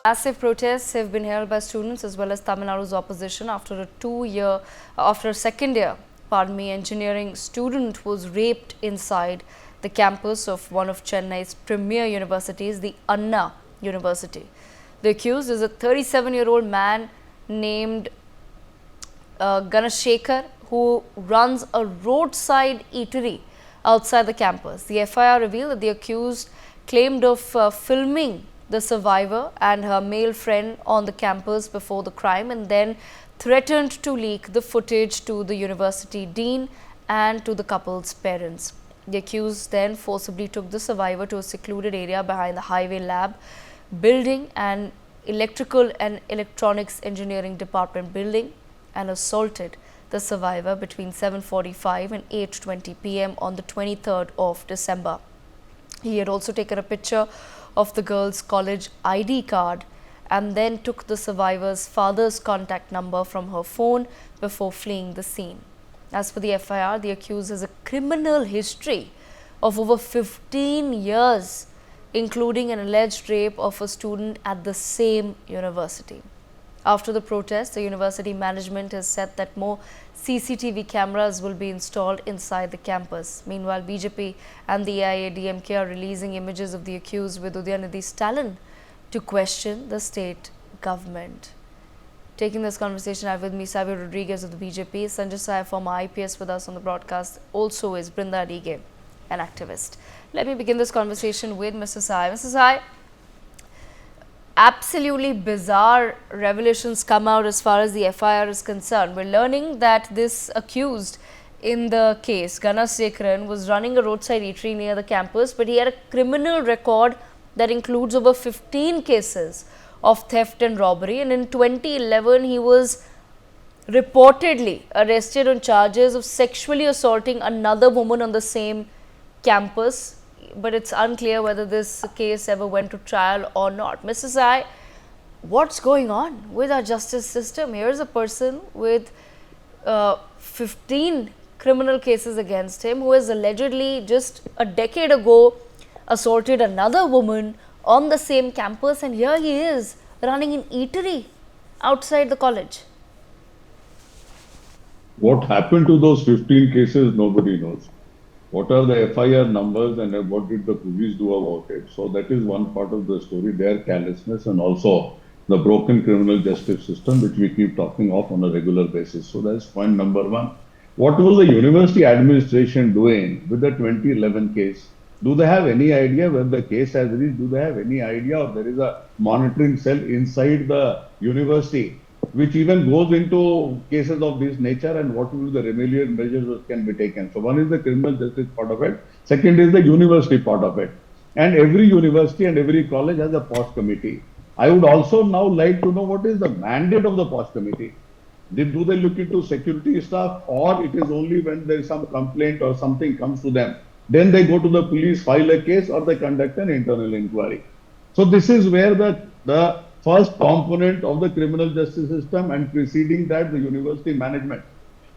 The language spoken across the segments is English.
Massive protests have been held by students as well as Tamil Nadu's opposition after a second year, engineering student was raped inside the campus of one of Chennai's premier universities, the Anna University. The accused is a 37-year-old man named Ganashekar, who runs a roadside eatery outside the campus. The FIR revealed that the accused claimed of filming the survivor and her male friend on the campus before the crime and then threatened to leak the footage to the university dean and to the couple's parents. The accused then forcibly took the survivor to a secluded area behind the highway lab building and electrical and electronics engineering department building and assaulted the survivor between 7:45 and 8:20 p.m. on the 23rd of December. He had also taken a picture of the girl's college ID card and then took the survivor's father's contact number from her phone before fleeing the scene. As per the FIR, the accused has a criminal history of over 15 years, including an alleged rape of a student at the same university. After the protest, the university management has said that more CCTV cameras will be installed inside the campus. Meanwhile, BJP and the AIADMK are releasing images of the accused with Udyanidhi Stalin to question the state government. Taking this conversation, I have with me Savio Rodriguez of the BJP, Sanjay Sai, former IPS, with us on the broadcast, also is Brinda Adige, an activist. Let me begin this conversation with Mr. Sai. Mr. Sai, absolutely bizarre revelations come out as far as the FIR is concerned. We're learning that this accused in the case, Ganashekar, was running a roadside eatery near the campus, but he had a criminal record that includes over 15 cases of theft and robbery. And in 2011, he was reportedly arrested on charges of sexually assaulting another woman on the same campus. But it's unclear whether this case ever went to trial or not. Mr. Sai, what's going on with our justice system? Here's a person with 15 criminal cases against him who has allegedly just a decade ago assaulted another woman on the same campus, and here he is running an eatery outside the college. What happened to those 15 cases, nobody knows. What are the FIR numbers and what did the police do about it? So that is one part of the story, their carelessness and also the broken criminal justice system, which we keep talking of on a regular basis. So that's point number one. What was the university administration doing with the 2011 case? Do they have any idea where the case has reached? Do they have any idea or there is a monitoring cell inside the university which even goes into cases of this nature, and what will be the remedial measures that can be taken? So one is the criminal justice part of it. Second is the university part of it. And every university and every college has a POS committee. I would also now like to know what is the mandate of the POS committee. Do they look into security stuff, or it is only when there is some complaint or something comes to them, then they go to the police, file a case, or they conduct an internal inquiry. So this is where the first component of the criminal justice system, and preceding that the university management,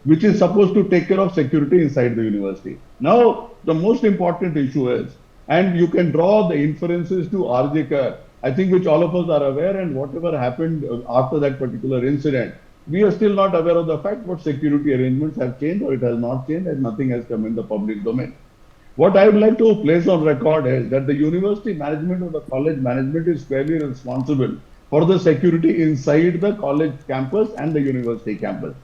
which is supposed to take care of security inside the university. Now, the most important issue is, and you can draw the inferences to RJK, I think, which all of us are aware, and whatever happened after that particular incident, we are still not aware of the fact what security arrangements have changed or it has not changed, and nothing has come in the public domain. What I would like to place on record is that the university management or the college management is fairly responsible for the security inside the college campus and the university campus.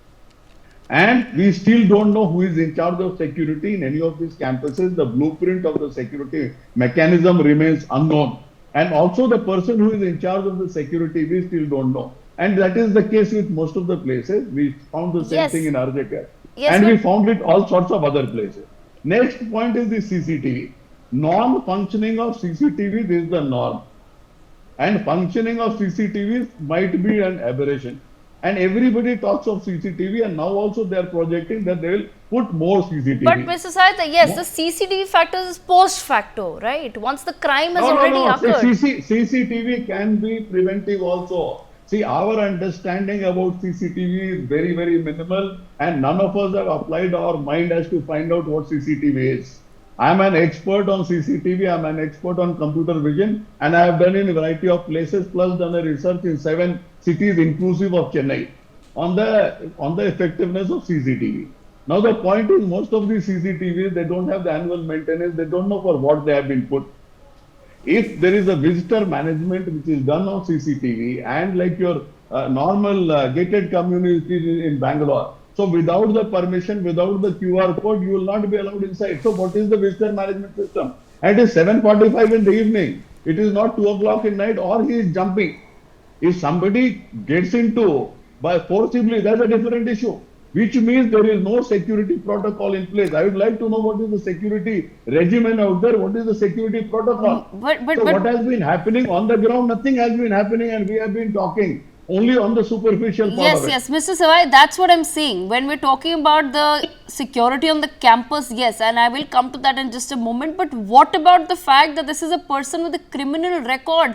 And we still don't know who is in charge of security in any of these campuses. The blueprint of the security mechanism remains unknown. And also the person who is in charge of the security, we still don't know. And that is the case with most of the places. We found the same thing in RJK. And we found it all sorts of other places. Next point is the CCTV. Non-functioning of CCTV is the norm. And functioning of CCTVs might be an aberration. And everybody talks of CCTV, and now also they are projecting that they will put more CCTV. But Mr. Sai, yes, the CCTV factor is post facto, right? Once the crime has already occurred. CCTV can be preventive also. See, our understanding about CCTV is very, very minimal, and none of us have applied our mind as to find out what CCTV is. I'm an expert on CCTV, I'm an expert on computer vision, and I have done in a variety of places, plus done a research in 7 cities inclusive of Chennai on the effectiveness of CCTV. Now the point is most of these CCTVs, they don't have the annual maintenance, they don't know for what they have been put. If there is a visitor management which is done on CCTV and like your normal gated communities in Bangalore, so without the permission, without the QR code, you will not be allowed inside. So what is the visitor management system? And it is 7:45 in the evening. It is not 2 o'clock in night or he is jumping. If somebody gets into by forcibly, that's a different issue, which means there is no security protocol in place. I would like to know what is the security regimen out there, what is the security protocol. So what has been happening on the ground? Nothing has been happening, and we have been talking only on the superficial part Yes, of it. yes, Mr. Savai, that's what I'm saying. When we're talking about the security on the campus, yes, and I will come to that in just a moment. But what about the fact that this is a person with a criminal record?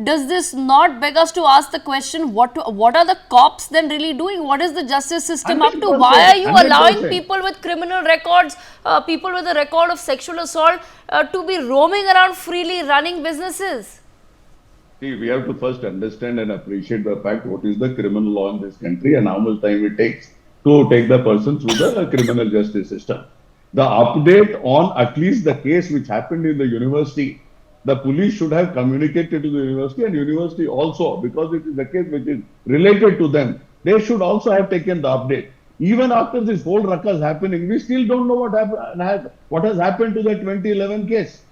Does this not beg us to ask the question, what are the cops then really doing? What is the justice system up to? Why are you 100%, allowing people with criminal records, people with a record of sexual assault to be roaming around freely running businesses? See, we have to first understand and appreciate the fact what is the criminal law in this country and how much time it takes to take the person through the criminal justice system. The update on at least the case which happened in the university, the police should have communicated to the university, and university also, because it is a case which is related to them, they should also have taken the update. Even after this whole ruckus happening, we still don't know what has happened to the 2011 case.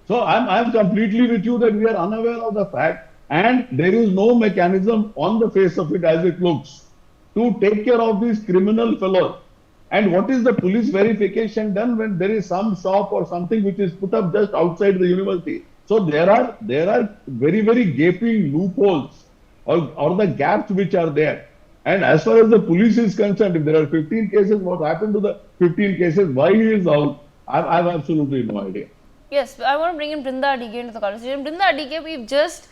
So I'm completely with you that we are unaware of the fact, and there is no mechanism on the face of it as it looks to take care of these criminal fellows. And what is the police verification done when there is some shop or something which is put up just outside the university? So there are very, very gaping loopholes or the gaps which are there. And as far as the police is concerned, if there are 15 cases, what happened to the 15 cases? Why he is out? I have absolutely no idea. Yes, I want to bring in Brinda Adige into the conversation. Brinda Adige, we've just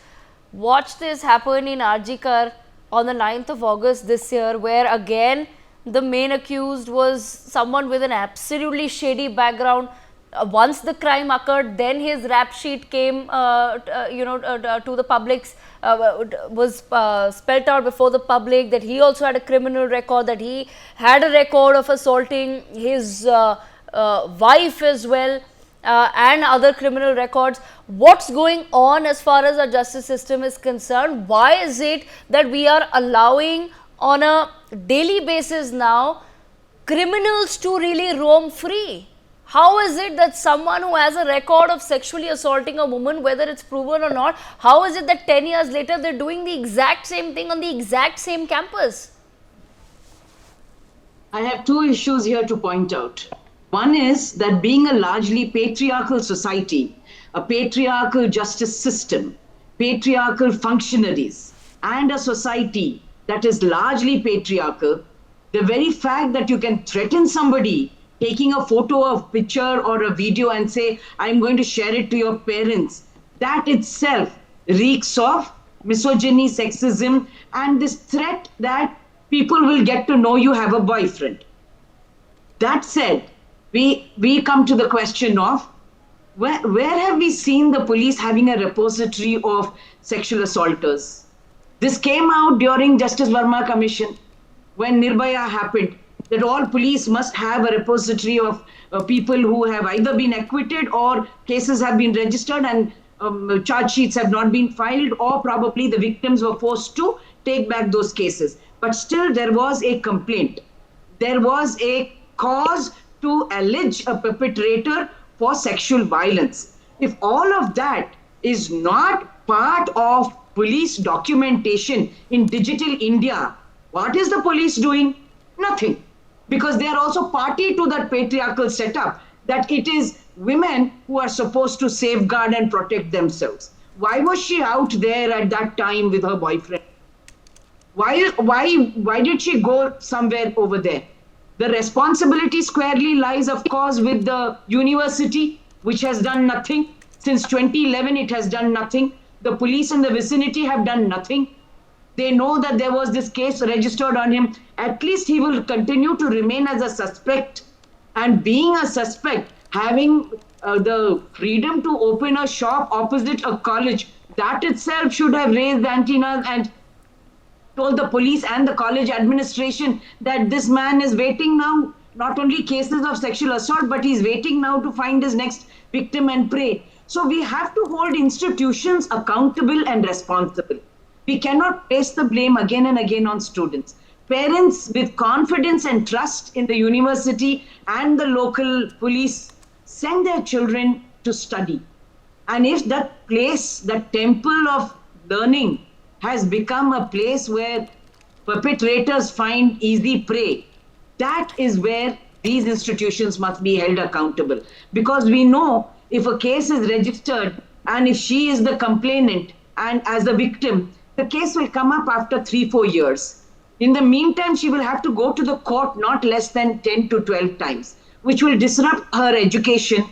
watched this happen in Arjikar on the 9th of August this year, where again the main accused was someone with an absolutely shady background. Once the crime occurred, then his rap sheet came, to the public's, was spelled out before the public that he also had a criminal record, that he had a record of assaulting his wife as well. And other criminal records. What's going on as far as our justice system is concerned? Why is it that we are allowing on a daily basis now criminals to really roam free? How is it that someone who has a record of sexually assaulting a woman, whether it's proven or not, how is it that 10 years later they're doing the exact same thing on the exact same campus? I have two issues here to point out. One is that being a largely patriarchal society, a patriarchal justice system, patriarchal functionaries, and a society that is largely patriarchal, the very fact that you can threaten somebody taking a photo, a picture, or a video and say, I'm going to share it to your parents, that itself reeks of misogyny, sexism, and this threat that people will get to know you have a boyfriend. That said, we come to the question of where have we seen the police having a repository of sexual assaulters? This came out during Justice Verma Commission when Nirbhaya happened, that all police must have a repository of people who have either been acquitted or cases have been registered and charge sheets have not been filed, or probably the victims were forced to take back those cases. But still there was a complaint. There was a cause to allege a perpetrator for sexual violence. If all of that is not part of police documentation in digital India, what is the police doing? Nothing. Because they are also party to that patriarchal setup, that it is women who are supposed to safeguard and protect themselves. Why was she out there at that time with her boyfriend? Why did she go somewhere over there? The responsibility squarely lies, of course, with the university, which has done nothing. Since 2011, it has done nothing. The police in the vicinity have done nothing. They know that there was this case registered on him. At least he will continue to remain as a suspect. And being a suspect, having the freedom to open a shop opposite a college, that itself should have raised the antennas and told the police and the college administration that this man is waiting now, not only cases of sexual assault, but he's waiting now to find his next victim and prey. So we have to hold institutions accountable and responsible. We cannot place the blame again and again on students. Parents with confidence and trust in the university and the local police send their children to study. And if that place, that temple of learning, has become a place where perpetrators find easy prey, that is where these institutions must be held accountable. Because we know if a case is registered and if she is the complainant and as the victim, the case will come up after 3-4 years. In the meantime, she will have to go to the court not less than 10 to 12 times, which will disrupt her education,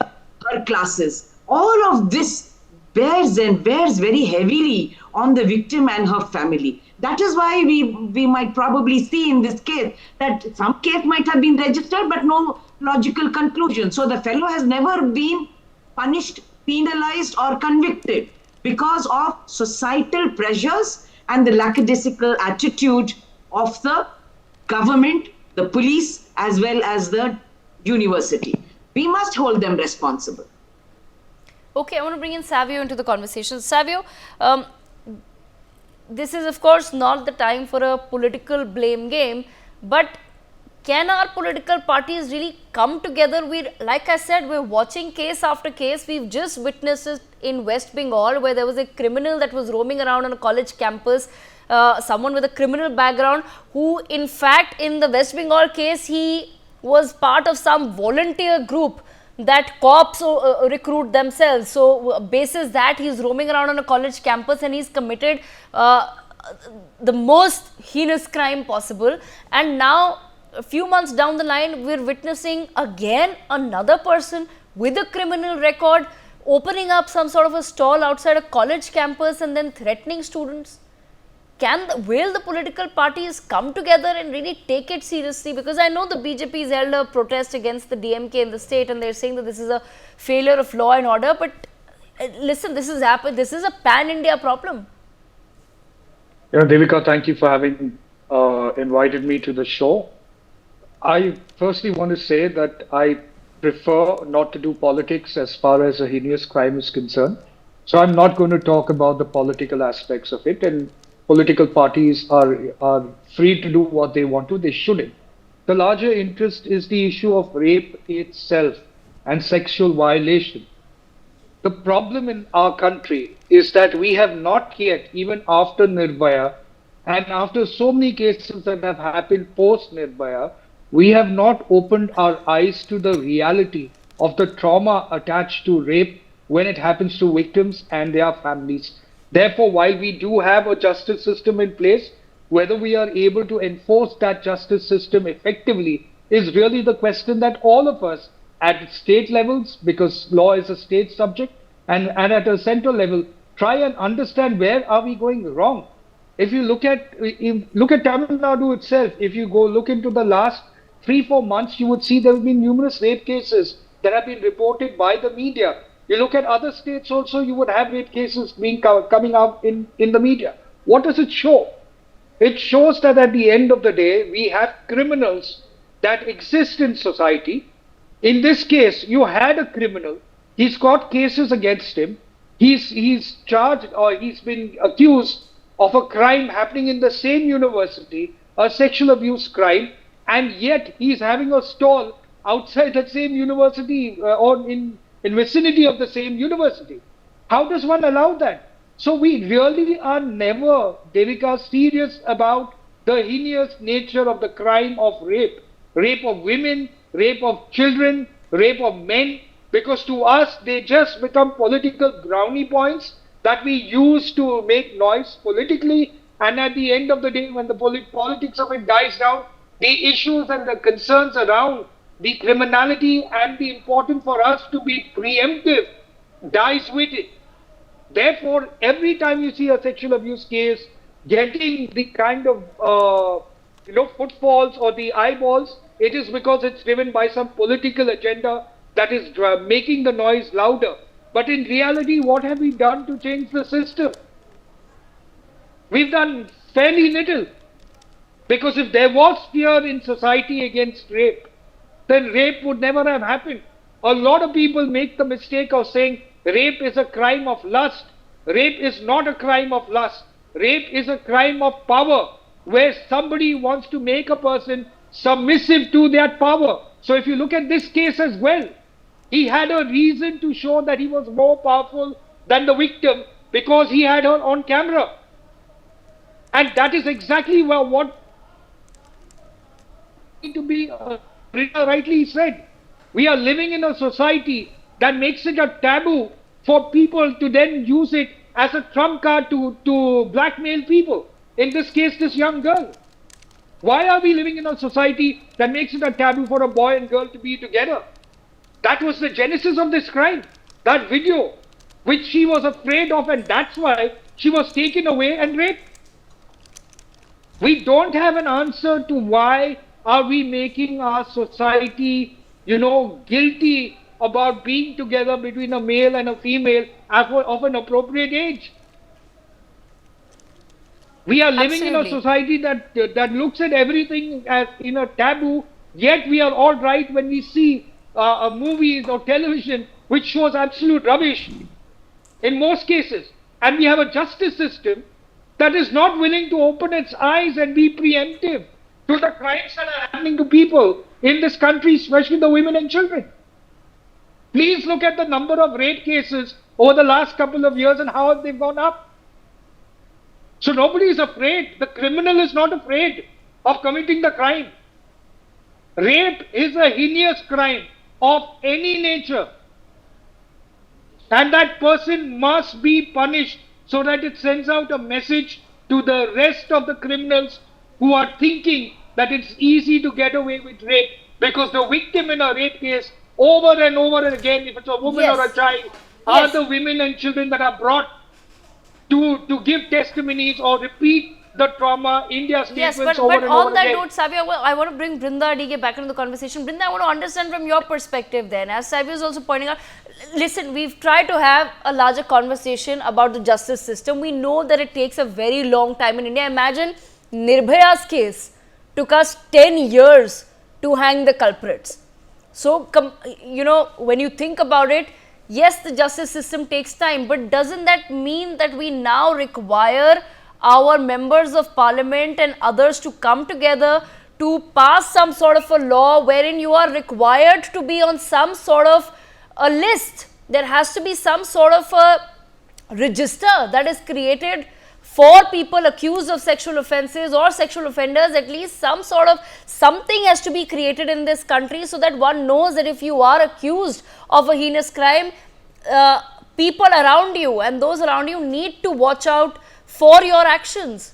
her classes. All of this bears very heavily on the victim and her family. That is why we might probably see in this case that some case might have been registered, but no logical conclusion. So the fellow has never been punished, penalized, or convicted because of societal pressures and the lackadaisical attitude of the government, the police, as well as the university. We must hold them responsible. Okay, I want to bring in Savio into the conversation. Savio, this is of course not the time for a political blame game, but can our political parties really come together? Like I said, we're watching case after case. We've just witnessed it in West Bengal, where there was a criminal that was roaming around on a college campus, someone with a criminal background, who in fact in the West Bengal case, he was part of some volunteer group that cops recruit themselves. So basis that, he's roaming around on a college campus and he's committed the most heinous crime possible. And now a few months down the line, we're witnessing again another person with a criminal record opening up some sort of a stall outside a college campus and then threatening students. Will the political parties come together and really take it seriously? Because I know the BJP has held a protest against the DMK in the state and they're saying that this is a failure of law and order. But listen, this is a pan-India problem. Devika, thank you for having invited me to the show. I firstly want to say that I prefer not to do politics as far as a heinous crime is concerned. So I'm not going to talk about the political aspects of it, and political parties are free to do what they want to. They shouldn't. The larger interest is the issue of rape itself and sexual violation. The problem in our country is that we have not yet, even after Nirbhaya and after so many cases that have happened post Nirbhaya, we have not opened our eyes to the reality of the trauma attached to rape when it happens to victims and their families. Therefore, while we do have a justice system in place, whether we are able to enforce that justice system effectively is really the question that all of us at state levels, because law is a state subject, and at a central level, try and understand where are we going wrong. If you look at Tamil Nadu itself, if you go look into the last 3-4 months, you would see there have been numerous rape cases that have been reported by the media. You look at other states also, you would have rape cases coming out in the media. What does it show? It shows that at the end of the day, we have criminals that exist in society. In this case, you had a criminal. He's got cases against him. He's charged or he's been accused of a crime happening in the same university, a sexual abuse crime, and yet he's having a stall outside that same university or in vicinity of the same university. How does one allow that? So we really are never, Devika, serious about the heinous nature of the crime of rape. Rape of women, rape of children, rape of men, because to us they just become political brownie points that we use to make noise politically, and at the end of the day, when the politics of it dies down, the issues and the concerns around the criminality and the importance for us to be preemptive dies with it. Therefore, every time you see a sexual abuse case getting the kind of footfalls or the eyeballs, it is because it's driven by some political agenda that is making the noise louder. But in reality, what have we done to change the system? We've done fairly little. Because if there was fear in society against rape, then rape would never have happened. A lot of people make the mistake of saying rape is a crime of lust. Rape is not a crime of lust. Rape is a crime of power, where somebody wants to make a person submissive to that power. So if you look at this case as well, he had a reason to show that he was more powerful than the victim because he had her on camera. And that is exactly what to be rightly said. We are living in a society that makes it a taboo for people to then use it as a trump card to blackmail people. In this case, this young girl. Why are we living in a society that makes it a taboo for a boy and girl to be together? That was the genesis of this crime. That video, which she was afraid of, and that's why she was taken away and raped. We don't have an answer to why are we making our society, guilty about being together between a male and a female of an appropriate age. We are living in a society that looks at everything as in a taboo, yet we are all right when we see movies or television which shows absolute rubbish in most cases. And we have a justice system that is not willing to open its eyes and be preemptive to the crimes that are happening to people in this country, especially the women and children. Please look at the number of rape cases over the last couple of years and how they've gone up. So nobody is afraid. The criminal is not afraid of committing the crime. Rape is a heinous crime of any nature. And that person must be punished so that it sends out a message to the rest of the criminals who are thinking that it's easy to get away with rape, because the victim in a rape case over and over again, if it's a woman or a child, are the women and children that are brought to give testimonies or repeat the trauma, India statements over and over again. But on that note, Savya, I want to bring Brinda DK back into the conversation. Brinda, I want to understand from your perspective then, as Savya is also pointing out, listen, we've tried to have a larger conversation about the justice system. We know that it takes a very long time in India. Imagine Nirbhaya's case took us 10 years to hang the culprits. So, when you think about it, yes, the justice system takes time, but doesn't that mean that we now require our members of parliament and others to come together to pass some sort of a law wherein you are required to be on some sort of a list? There has to be some sort of a register that is created for people accused of sexual offences or sexual offenders. At least some sort of something has to be created in this country so that one knows that if you are accused of a heinous crime, people around you and those around you need to watch out for your actions.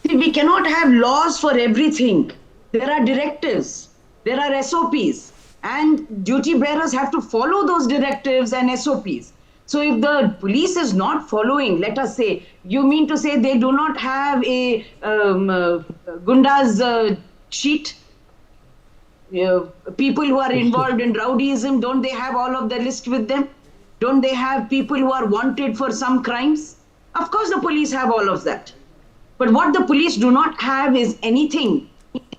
We cannot have laws for everything. There are directives, there are SOPs, and duty bearers have to follow those directives and SOPs. So if the police is not following, let us say, you mean to say they do not have a Gunda's sheet? People who are involved in rowdyism, don't they have all of the list with them? Don't they have people who are wanted for some crimes? Of course the police have all of that. But what the police do not have is anything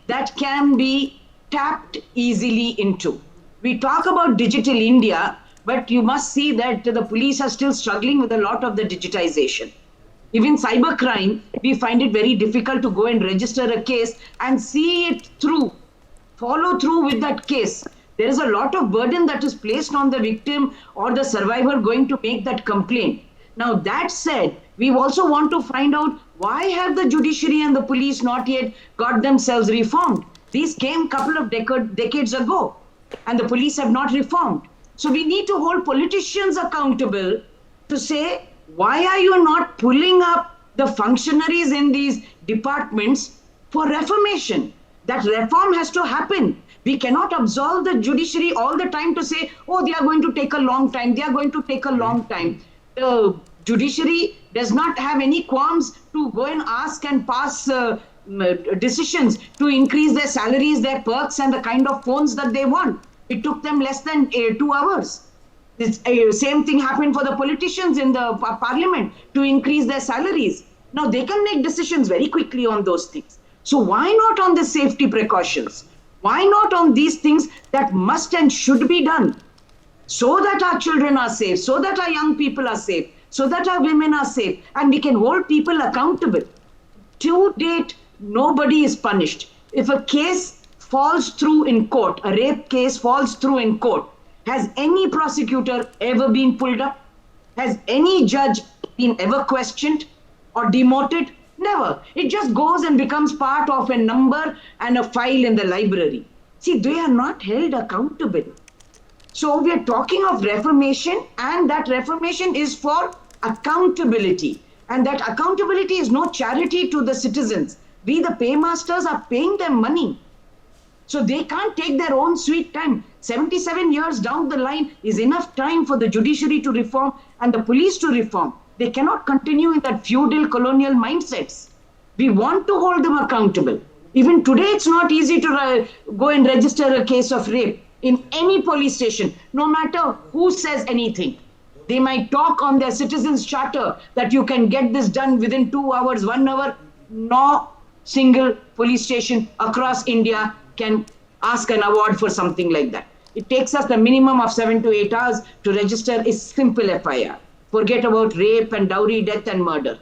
that can be tapped easily into. We talk about digital India, but you must see that the police are still struggling with a lot of the digitization. Even cybercrime, we find it very difficult to go and register a case and see it through, follow through with that case. There is a lot of burden that is placed on the victim or the survivor going to make that complaint. Now that said, we also want to find out why have the judiciary and the police not yet got themselves reformed? These came a couple of decades ago and the police have not reformed. So we need to hold politicians accountable to say, why are you not pulling up the functionaries in these departments for reformation? That reform has to happen. We cannot absolve the judiciary all the time to say, oh, they are going to take a long time. They are going to take a long time. The judiciary does not have any qualms to go and ask and pass decisions to increase their salaries, their perks, and the kind of phones that they want. It took them less than 2 hours. This same thing happened for the politicians in the parliament to increase their salaries. Now they can make decisions very quickly on those things. So why not on the safety precautions? Why not on these things that must and should be done so that our children are safe, so that our young people are safe, so that our women are safe, and we can hold people accountable. To date, nobody is punished. If a case falls through in court, a rape case falls through in court, has any prosecutor ever been pulled up? Has any judge been ever questioned or demoted? Never. It just goes and becomes part of a number and a file in the library. See, they are not held accountable. So we are talking of reformation, and that reformation is for accountability. And that accountability is no charity to the citizens. We, the paymasters, are paying them money. So they can't take their own sweet time. 77 years down the line is enough time for the judiciary to reform and the police to reform. They cannot continue in that feudal colonial mindsets. We want to hold them accountable. Even today, it's not easy to go and register a case of rape in any police station, no matter who says anything. They might talk on their citizens' charter that you can get this done within 2 hours, 1 hour. No single police station across India can ask an award for something like that. It takes us the minimum of 7 to 8 hours to register a simple FIR. Forget about rape and dowry, death and murder.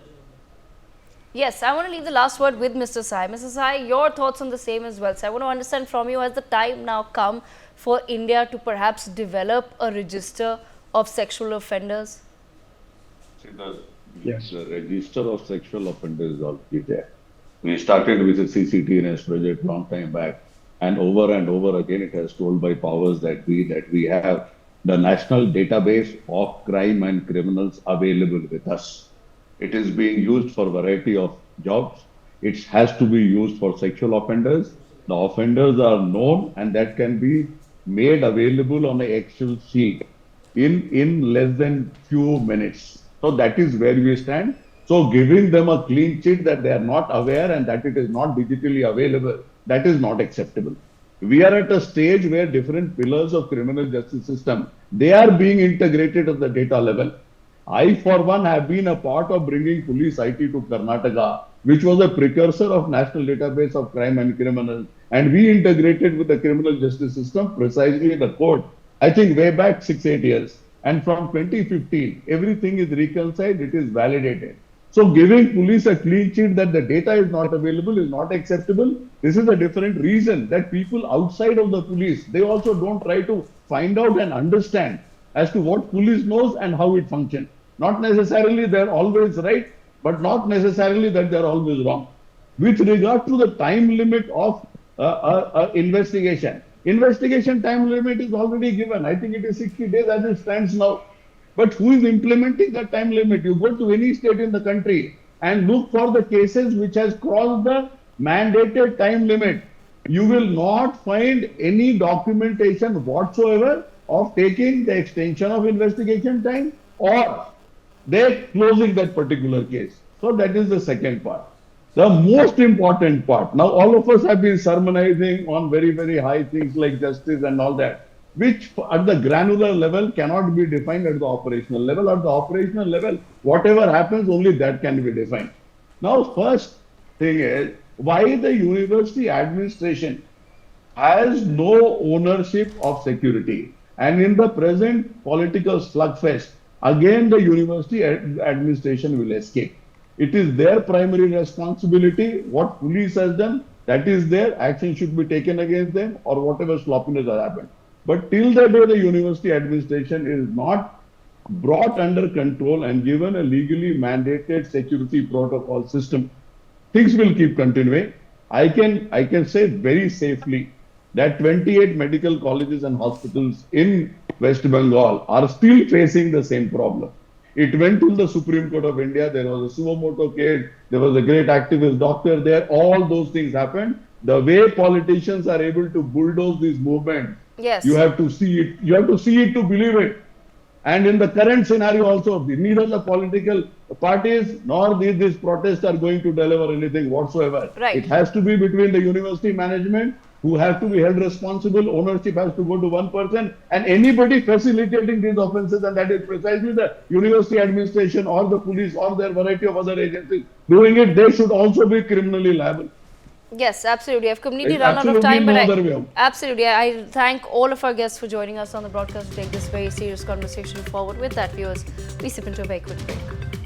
Yes, I want to leave the last word with Mr. Sai. Mr. Sai, your thoughts on the same as well. So I want to understand from you, has the time now come for India to perhaps develop a register of sexual offenders? See, the register of sexual offenders is already there. We started with the CCTNS project long time back, and over again it has told by powers that we have the national database of crime and criminals available with us. It is being used for a variety of jobs. It has to be used for sexual offenders. The offenders are known, and that can be made available on an Excel sheet in less than few minutes. So that is where we stand. So giving them a clean sheet that they are not aware and that it is not digitally available, that is not acceptable. We are at a stage where different pillars of criminal justice system, they are being integrated at the data level. I, for one, have been a part of bringing police IT to Karnataka, which was a precursor of National Database of Crime and Criminals. And we integrated with the criminal justice system precisely the code, I think way back 6-8 years. And from 2015, everything is reconciled, it is validated. So giving police a clean sheet that the data is not available is not acceptable. This is a different reason that people outside of the police, they also don't try to find out and understand as to what police knows and how it functions. Not necessarily they're always right, but not necessarily that they're always wrong. With regard to the time limit of investigation, investigation time limit is already given. I think it is 60 days as it stands now. But who is implementing that time limit? You go to any state in the country and look for the cases which has crossed the mandated time limit. You will not find any documentation whatsoever of taking the extension of investigation time or they're closing that particular case. So that is the second part. The most important part, now all of us have been sermonizing on very, very high things like justice and all that, which at the granular level cannot be defined at the operational level. At the operational level, whatever happens, only that can be defined. Now, first thing is, why the university administration has no ownership of security. And in the present political slugfest, again the university administration will escape. It is their primary responsibility. What police has done, that is their action should be taken against them or whatever sloppiness has happened. But till the day the university administration is not brought under control and given a legally mandated security protocol system, things will keep continuing. I can say very safely that 28 medical colleges and hospitals in West Bengal are still facing the same problem. It went to the Supreme Court of India. There was a suo motu case. There was a great activist doctor there. All those things happened. The way politicians are able to bulldoze these movements, yes, you have to see it. You have to see it to believe it. And in the current scenario also, neither the political parties nor these protests are going to deliver anything whatsoever. Right. It has to be between the university management who have to be held responsible. Ownership has to go to one person, and anybody facilitating these offences, and that is precisely the university administration or the police or their variety of other agencies doing it, they should also be criminally liable. Yes, absolutely. I've completely There's run out of absolutely time, no but other way out. absolutely, I thank all of our guests for joining us on the broadcast to take this very serious conversation forward. With that, viewers, we sip into a very quick break.